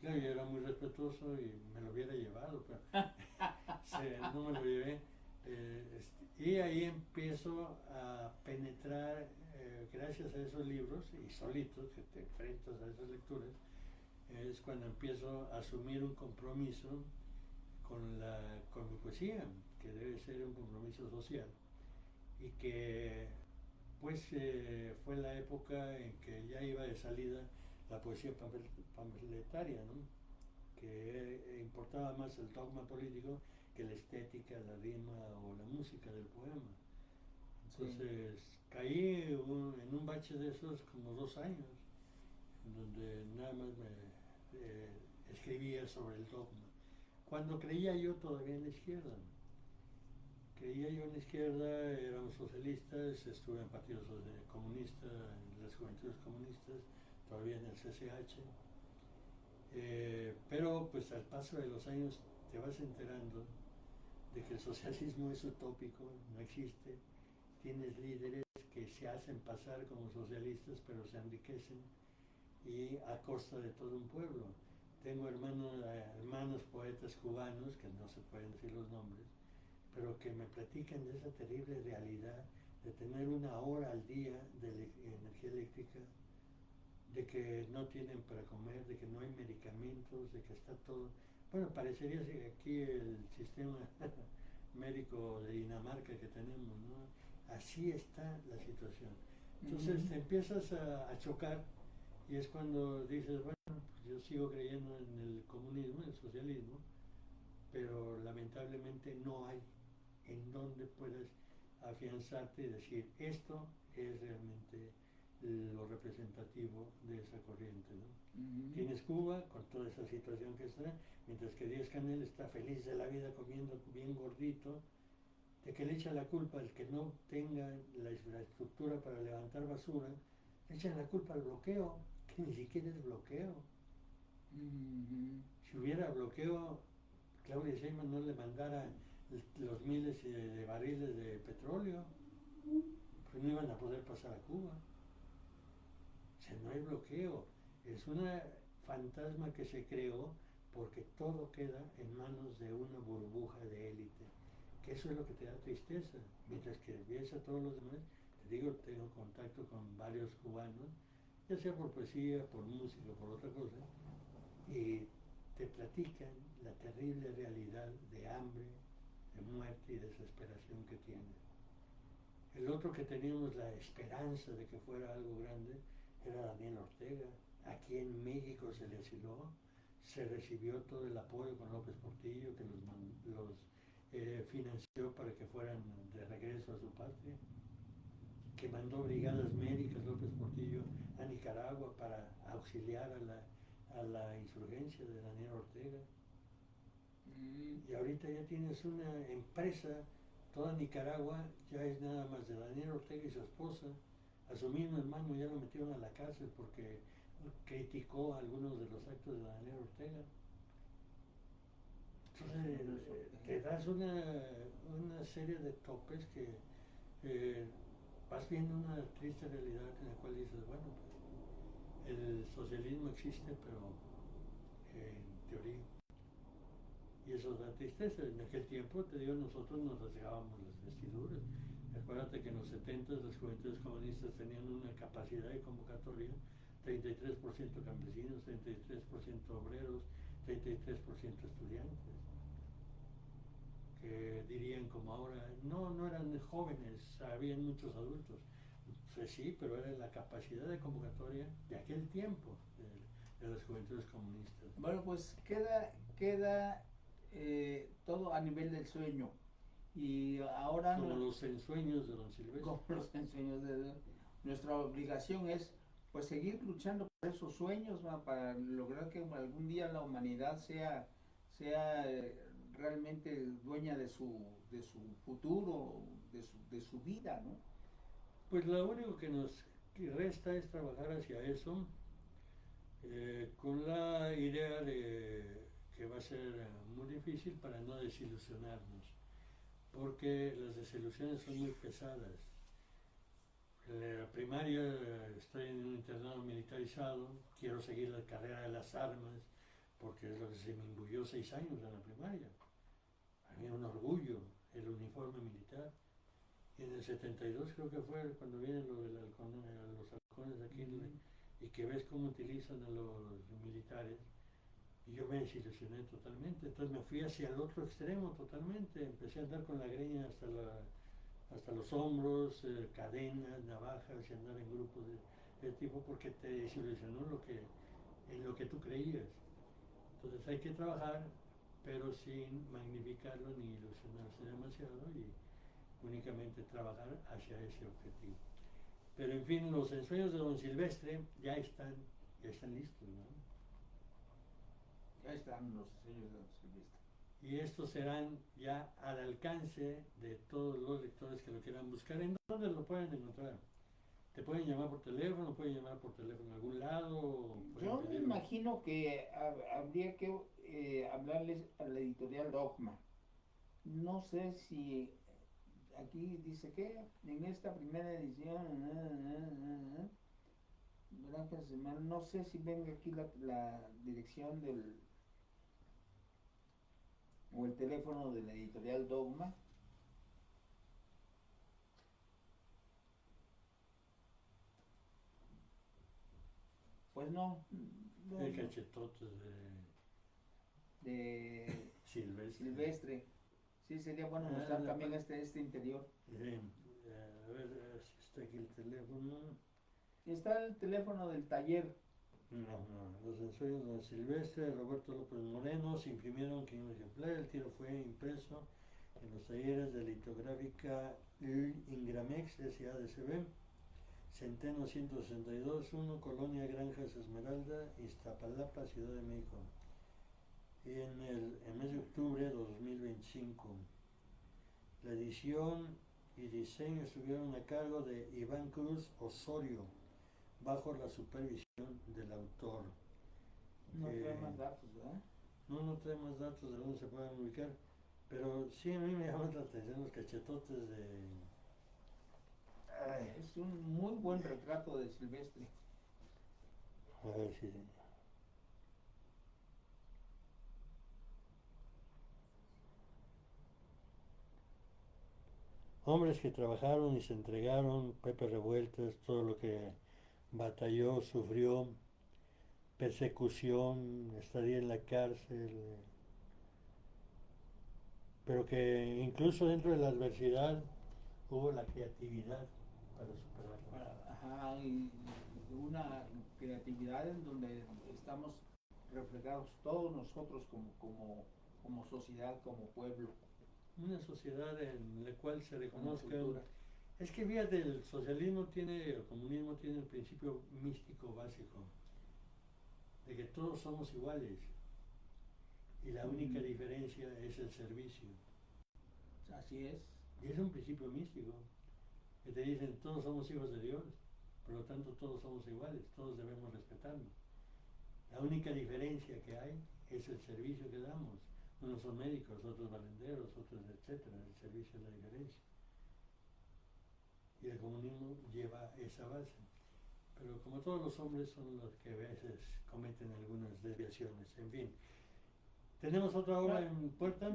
Claro, yo era muy respetuoso y me lo hubiera llevado, pero no me lo llevé. Y ahí empiezo a penetrar, gracias a esos libros y solitos, que te enfrentas a esas lecturas, es cuando empiezo a asumir un compromiso con mi poesía, que debe ser un compromiso social, y que pues fue la época en que ya iba de salida la poesía pamfletaria, ¿no? Que importaba más el dogma político que la estética, la rima o la música del poema. Entonces sí, caí en un bache de esos como 2 años, en donde nada más me escribía sobre el dogma. Cuando creía yo todavía en la izquierda. Creía yo en la izquierda, éramos socialistas, estuve en partidos comunistas, en las juventudes comunistas, todavía en el CCH. Pero pues al paso de los años te vas enterando de que el socialismo es utópico, no existe. Tienes líderes que se hacen pasar como socialistas, pero se enriquecen y a costa de todo un pueblo. Tengo hermanos poetas cubanos, que no se pueden decir los nombres, pero que me platican de esa terrible realidad de tener 1 hora al día de energía eléctrica, de que no tienen para comer, de que no hay medicamentos, de que está todo. Bueno, parecería que aquí el sistema médico de Dinamarca que tenemos, ¿no? Así está la situación. Entonces te empiezas a chocar y es cuando dices, bueno, pues yo sigo creyendo en el comunismo, en el socialismo, pero lamentablemente no hay en donde puedas afianzarte y decir, esto es realmente lo representativo de esa corriente, ¿no? Tienes Cuba con toda esa situación que está, mientras que Díaz-Canel está feliz de la vida comiendo bien gordito, de que le echa la culpa al que no tenga la infraestructura para levantar basura, le echan la culpa al bloqueo, que ni siquiera es bloqueo. Si hubiera bloqueo, Claudia Sheinbaum no le mandara los miles de barriles de petróleo, pues no iban a poder pasar a Cuba. O sea, no hay bloqueo, es una fantasma que se creó porque todo queda en manos de una burbuja de élite, que eso es lo que te da tristeza, mientras que ves a todos los demás. Te digo, tengo contacto con varios cubanos, ya sea por poesía, por música, por otra cosa, y te platican la terrible realidad de hambre, de muerte y desesperación que tienen. El otro que teníamos la esperanza de que fuera algo grande era Daniel Ortega. Aquí en México se le asiló, se recibió todo el apoyo con López Portillo, que los financió para que fueran de regreso a su patria, que mandó brigadas médicas López Portillo a Nicaragua para auxiliar a la insurgencia de Daniel Ortega. Y ahorita ya tienes una empresa, toda Nicaragua ya es nada más de Daniel Ortega y su esposa. A su mismo hermano ya lo metieron a la cárcel porque criticó algunos de los actos de Daniel Ortega. Entonces te das una serie de topes que vas viendo una triste realidad en la cual dices, bueno, pues el socialismo existe, pero en teoría. Y eso da tristeza. En aquel tiempo, te digo, nosotros nos rasgábamos las vestiduras. Acuérdate que en los 70 las juventudes comunistas tenían una capacidad de convocatoria, 33% campesinos, 33% obreros, 33% estudiantes. Que dirían como ahora, no eran jóvenes, habían muchos adultos. Pues sí, pero era la capacidad de convocatoria de aquel tiempo de las juventudes comunistas. Bueno, pues queda todo a nivel del sueño. Y ahora como los ensueños de don Silvestre. Como los ensueños de nuestra obligación es pues seguir luchando por esos sueños, ¿va? Para lograr que algún día la humanidad sea realmente dueña de su futuro, de su vida, ¿no? Pues lo único que nos resta es trabajar hacia eso, con la idea de que va a ser muy difícil para no desilusionarnos, porque las desilusiones son muy pesadas. En la primaria estoy en un internado militarizado, quiero seguir la carrera de las armas, porque es lo que se me imbuyó 6 años en la primaria. A mí un orgullo el uniforme militar. Y en el 72 creo que fue cuando vienen los halcones aquí y que ves cómo utilizan a los militares. Y yo me desilusioné totalmente, entonces me fui hacia el otro extremo totalmente, empecé a andar con la greña hasta los hombros, cadenas, navajas, y andar en grupos de tipo porque te desilusionó en lo que tú creías. Entonces hay que trabajar, pero sin magnificarlo ni ilusionarse demasiado y únicamente trabajar hacia ese objetivo. Pero en fin, los ensueños de don Silvestre ya están listos, ¿no? Ya están los sellos de don Silvestre. Y estos serán ya al alcance de todos los lectores que lo quieran buscar. ¿En dónde lo pueden encontrar? ¿Te pueden llamar por teléfono? ¿Pueden llamar por teléfono en algún lado? Yo me imagino que habría que hablarles a la editorial Dogma. No sé si aquí dice que en esta primera edición, no sé si venga aquí la dirección o el teléfono de la editorial Dogma. Pues no. El cachetotes de Silvestre. Sí, sería bueno mostrar también este interior. A ver si está aquí el teléfono. Está el teléfono del taller. No, los ensueños de Silvestre, Roberto López Moreno, se imprimieron 500 ejemplares, el tiro fue impreso en los talleres de litográfica Ingramex S.A.D.C.B. Centeno 162, 1, Colonia Granjas Esmeralda, Iztapalapa, Ciudad de México. Y en el mes de octubre de 2025. La edición y diseño estuvieron a cargo de Iván Cruz Osorio, bajo la supervisión del autor. No trae más datos, ¿verdad? No trae más datos de dónde se pueden ubicar, pero sí a mí me llaman la atención los cachetotes de... Es un muy buen retrato de Silvestre. A ver si... Hombres que trabajaron y se entregaron, Pepe Revueltas, todo lo que batalló, sufrió, persecución, estadía en la cárcel, pero que incluso dentro de la adversidad hubo la creatividad para superarlo. Ajá, y una creatividad en donde estamos reflejados todos nosotros como sociedad, como pueblo. Una sociedad en la cual se Como reconozca. cultura. Es que fíjate, el socialismo tiene, el comunismo tiene el principio místico básico, de que todos somos iguales y la única diferencia es el servicio. Así es. Y es un principio místico, que te dicen todos somos hijos de Dios, por lo tanto todos somos iguales, todos debemos respetarnos. La única diferencia que hay es el servicio que damos. Unos son médicos, otros barenderos, otros etcétera. El servicio es la diferencia. Y el comunismo lleva esa base. Pero como todos los hombres son los que a veces cometen algunas desviaciones. En fin. ¿Tenemos otra obra en puerta?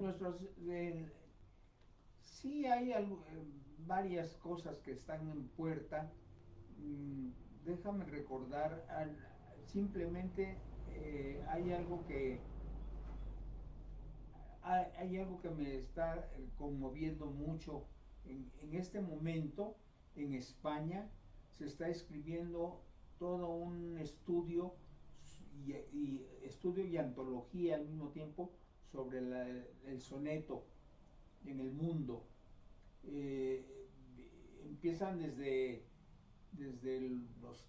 Sí hay varias cosas que están en puerta. Déjame recordar, simplemente hay algo que me está conmoviendo mucho. En este momento, en España, se está escribiendo todo un estudio y antología al mismo tiempo sobre el soneto en el mundo. Empiezan desde los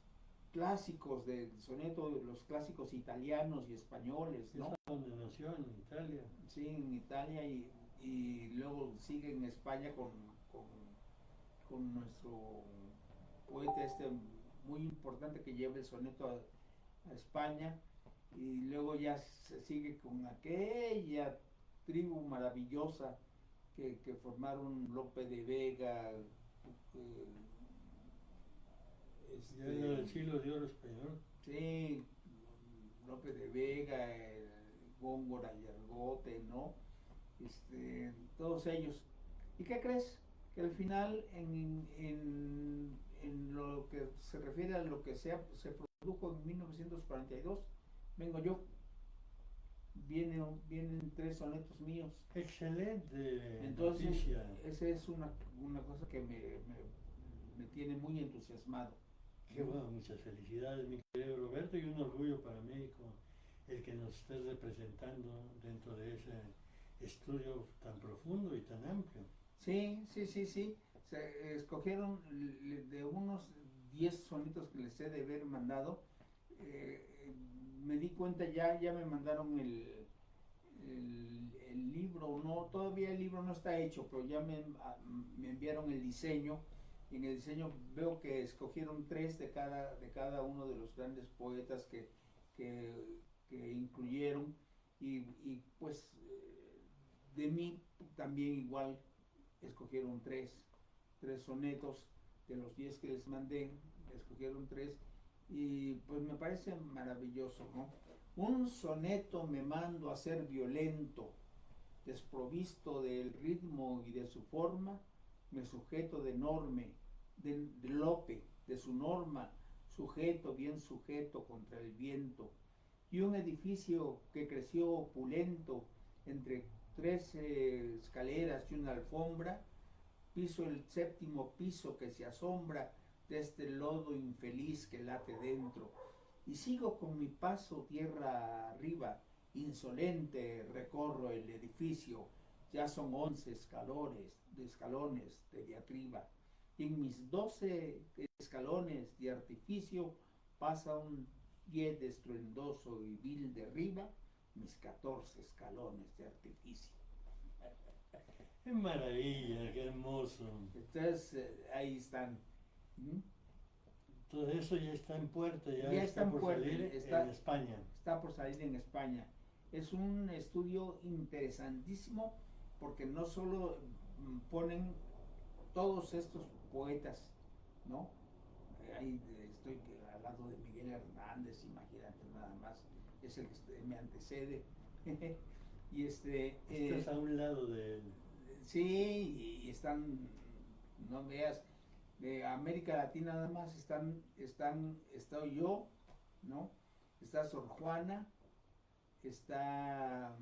clásicos del soneto, los clásicos italianos y españoles, ¿no? ¿Es donde nació? En Italia. Sí, en Italia y luego sigue en España con nuestro poeta muy importante que lleva el soneto a España, y luego ya se sigue con aquella tribu maravillosa que formaron Lope de Vega, Ya en el siglo de oro español. sí, Lope de Vega, Góngora y Argote, ¿no? Todos ellos. ¿Y qué crees? Que al final, en lo que se refiere a lo que se produjo en 1942, vengo yo. Vienen 3 sonetos míos. Excelente. Entonces, noticia. esa es una cosa que me tiene muy entusiasmado. Qué bueno, muchas felicidades, mi querido Roberto, y un orgullo para México el que nos estés representando dentro de ese estudio tan profundo y tan amplio. Sí. Se escogieron de unos 10 sonetos que les he de haber mandado. Me di cuenta, ya me mandaron el libro, no, todavía el libro no está hecho, pero ya me enviaron el diseño. Y en el diseño veo que escogieron 3 de cada uno de los grandes poetas que incluyeron, y pues de mí también igual escogieron 3 sonetos de los 10 que les mandé, escogieron 3, y pues me parece maravilloso, ¿no? Un soneto me mando a ser violento, desprovisto del ritmo y de su forma, me sujeto de norme, de Lope, de su norma, sujeto, bien sujeto contra el viento, y un edificio que creció opulento entre 13 escaleras y una alfombra, piso el 7º piso que se asombra de este lodo infeliz que late dentro, y sigo con mi paso tierra arriba, insolente recorro el edificio, ya son 11 escalones de diatriba, y en mis 12 escalones de artificio pasa un pie estruendoso y vil derriba mis 14 escalones de artificio. ¡Qué maravilla, qué hermoso! Entonces, ahí están. Todo eso ya está en puerta, ya está en por puerta, salir en España. Está por salir en España. Es un estudio interesantísimo porque no solo ponen todos estos poetas, ¿no? Ahí estoy hablando de Miguel Hernández, imagínate nada más, es el que me antecede. Y Estás a un lado de él. Sí, y están, no veas, de América Latina nada más estoy yo, ¿no? Está Sor Juana, está,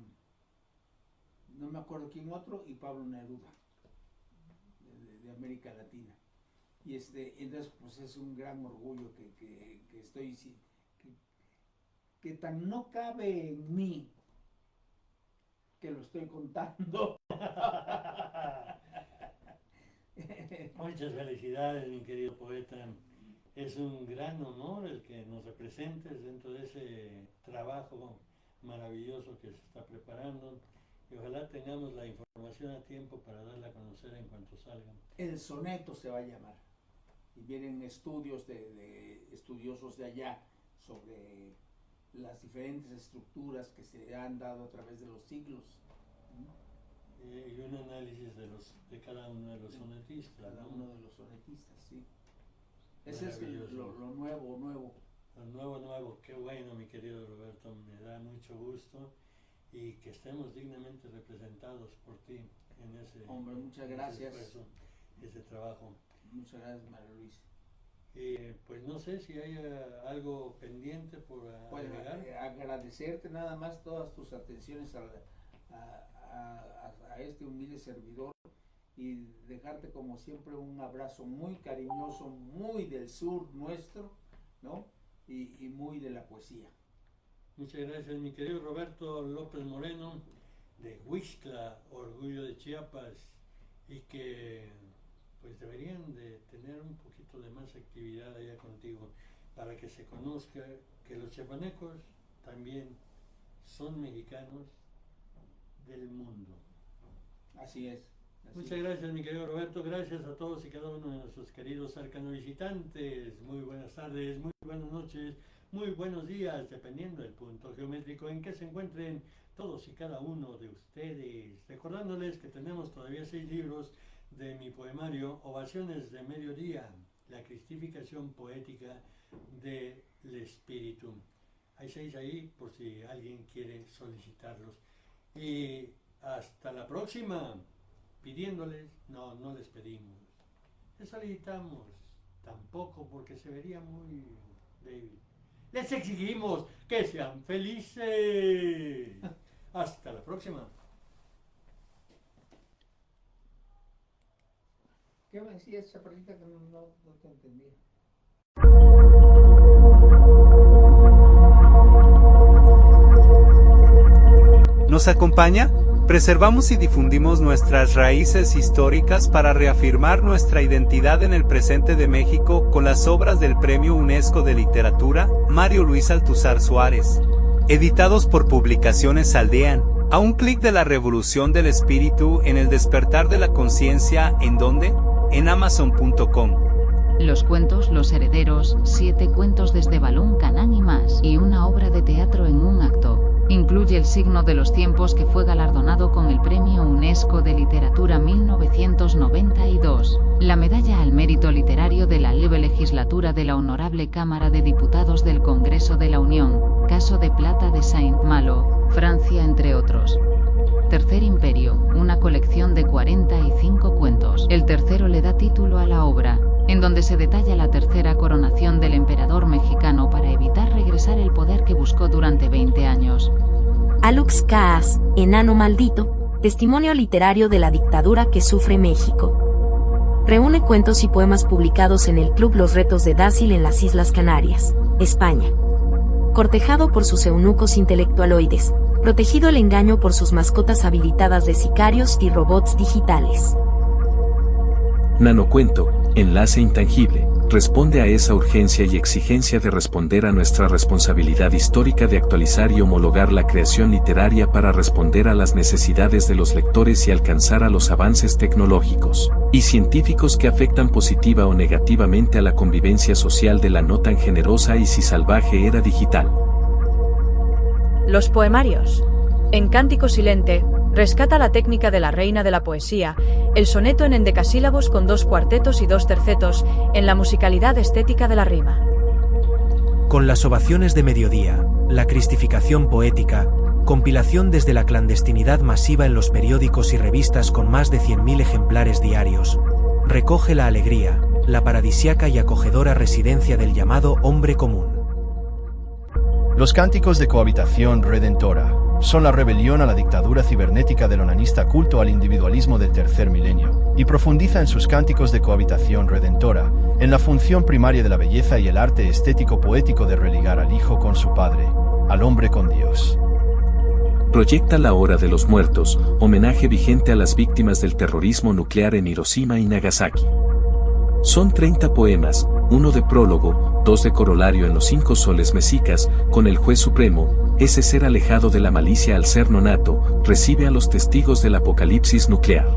no me acuerdo quién otro, y Pablo Neruda, de América Latina. Y entonces pues es un gran orgullo que estoy, que tan no cabe en mí que lo estoy contando. Muchas felicidades, mi querido poeta. Es un gran honor el que nos representes dentro de ese trabajo maravilloso que se está preparando. Y ojalá tengamos la información a tiempo para darla a conocer en cuanto salga. El soneto se va a llamar. Y vienen estudios de estudiosos de allá sobre las diferentes estructuras que se han dado a través de los siglos. Y un análisis de cada uno de los sonetistas. Cada ¿no? uno de los sonetistas, sí. Ese es lo nuevo. Lo nuevo. Qué bueno, mi querido Roberto. Me da mucho gusto y que estemos dignamente representados por ti en ese, Hombre, muchas gracias. Ese esfuerzo, ese trabajo. Muchas gracias, María Luisa. Pues no sé si hay algo pendiente por agregar. Agradecerte nada más todas tus atenciones a este humilde servidor y dejarte como siempre un abrazo muy cariñoso, muy del sur nuestro, ¿no? Y muy de la poesía. Muchas gracias, mi querido Roberto López Moreno, de Huixtla, Orgullo de Chiapas, y que pues deberían de tener un poquito de más actividad allá contigo para que se conozca que los chiapanecos también son mexicanos del mundo. Así es. Muchas gracias, mi querido Roberto. Gracias a todos y cada uno de nuestros queridos arcano visitantes. Muy buenas tardes, muy buenas noches, muy buenos días, dependiendo del punto geométrico en que se encuentren todos y cada uno de ustedes. Recordándoles que tenemos todavía 6 libros de mi poemario Ovaciones de Mediodía, la cristificación poética del espíritu. Hay 6 ahí por si alguien quiere solicitarlos. Y hasta la próxima, pidiéndoles, no les pedimos, les solicitamos, tampoco porque se vería muy débil. Les exigimos que sean felices. Hasta la próxima. ¿Qué me decías, chaparrita, que no te entendía? ¿Nos acompaña? Preservamos y difundimos nuestras raíces históricas para reafirmar nuestra identidad en el presente de México con las obras del Premio UNESCO de Literatura, Mario Luis Althusar Suárez. Editados por Publicaciones Aldean. A un clic de la revolución del espíritu en el despertar de la conciencia, ¿en dónde? En Amazon.com. Los cuentos Los Herederos, 7 cuentos desde Balón Canán y más, y una obra de teatro en un acto. Incluye El signo de los tiempos, que fue galardonado con el Premio UNESCO de Literatura 1992, la Medalla al Mérito Literario de la Libre Legislatura de la Honorable Cámara de Diputados del Congreso de la Unión, Caso de Plata de Saint-Malo, Francia, entre otros. Tercer Imperio, una colección de 45 cuentos. El tercero le da título a la obra, en donde se detalla la tercera coronación del emperador mexicano para evitar regresar el poder que buscó durante 20 años. Alux Caas, Enano Maldito, testimonio literario de la dictadura que sufre México. Reúne cuentos y poemas publicados en el Club Los Retos de Dácil en las Islas Canarias, España. Cortejado por sus eunucos intelectualoides, protegido el engaño por sus mascotas habilitadas de sicarios y robots digitales. Nanocuento, enlace intangible, responde a esa urgencia y exigencia de responder a nuestra responsabilidad histórica de actualizar y homologar la creación literaria para responder a las necesidades de los lectores y alcanzar a los avances tecnológicos y científicos que afectan positiva o negativamente a la convivencia social de la no tan generosa y si salvaje era digital. Los poemarios. En Cántico Silente, rescata la técnica de la reina de la poesía, el soneto en endecasílabos con 2 cuartetos y 2 tercetos, en la musicalidad estética de la rima. Con las ovaciones de mediodía, la cristificación poética, compilación desde la clandestinidad masiva en los periódicos y revistas con más de 100.000 ejemplares diarios, recoge la alegría, la paradisiaca y acogedora residencia del llamado hombre común. Los cánticos de cohabitación redentora, son la rebelión a la dictadura cibernética del onanista culto al individualismo del tercer milenio, y profundiza en sus cánticos de cohabitación redentora, en la función primaria de la belleza y el arte estético poético de religar al Hijo con su Padre, al hombre con Dios. Proyecta La Hora de los Muertos, homenaje vigente a las víctimas del terrorismo nuclear en Hiroshima y Nagasaki. Son 30 poemas, 1 de prólogo, 2 de corolario en los 5 soles mexicas, con el juez supremo, ese ser alejado de la malicia al ser nonato, recibe a los testigos del apocalipsis nuclear.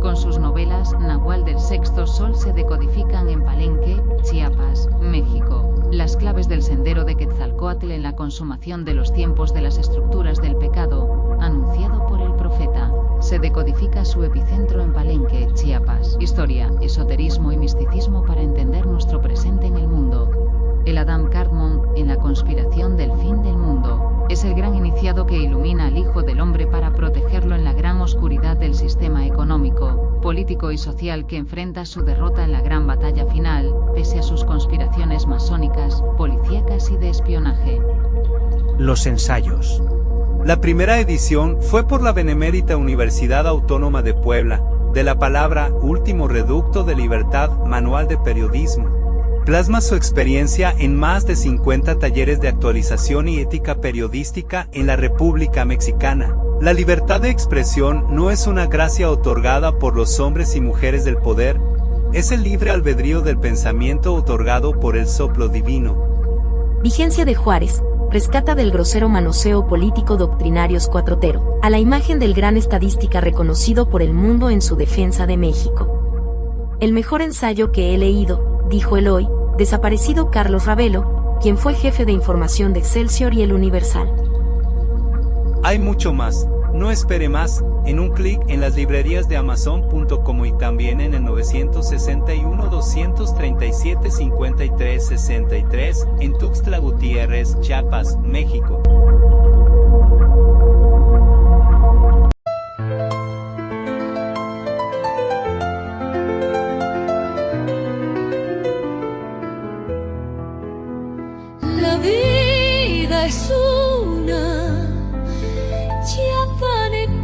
Con sus novelas, Nahual del Sexto Sol se decodifican en Palenque, Chiapas, México. Las claves del sendero de Quetzalcóatl en la consumación de los tiempos de las estructuras del pecado, anunciado por el profeta. Se decodifica su epicentro en Palenque, Chiapas. Historia, esoterismo y misticismo para entender nuestro presente en el mundo. El Adam Cartman, en la conspiración del fin del mundo, es el gran iniciado que ilumina al Hijo del Hombre para protegerlo en la gran oscuridad del sistema económico, político y social que enfrenta su derrota en la gran batalla final, pese a sus conspiraciones masónicas, policíacas y de espionaje. Los ensayos. La primera edición fue por la Benemérita Universidad Autónoma de Puebla, de la palabra Último Reducto de Libertad, Manual de Periodismo. Plasma su experiencia en más de 50 talleres de actualización y ética periodística en la República Mexicana. La libertad de expresión no es una gracia otorgada por los hombres y mujeres del poder, es el libre albedrío del pensamiento otorgado por el soplo divino. Vigencia de Juárez. Rescata del grosero manoseo político doctrinarios cuatrotero, a la imagen del gran estadística reconocido por el mundo en su defensa de México. El mejor ensayo que he leído, dijo el hoy desaparecido Carlos Ravelo, quien fue jefe de información de Excelsior y El Universal. Hay mucho más, no espere más, en un clic en las librerías de Amazon.com y también en el 961-237-5363 en Tuxtla Gutiérrez, Chiapas, México. La vida es una chiapanecada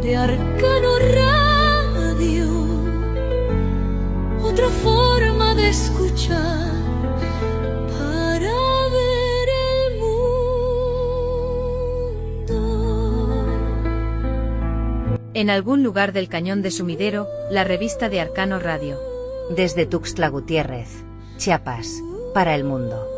de Arcano Radio, otra forma de escuchar para ver el mundo. En algún lugar del cañón de Sumidero, la revista de Arcano Radio. Desde Tuxtla Gutiérrez, Chiapas, para el mundo.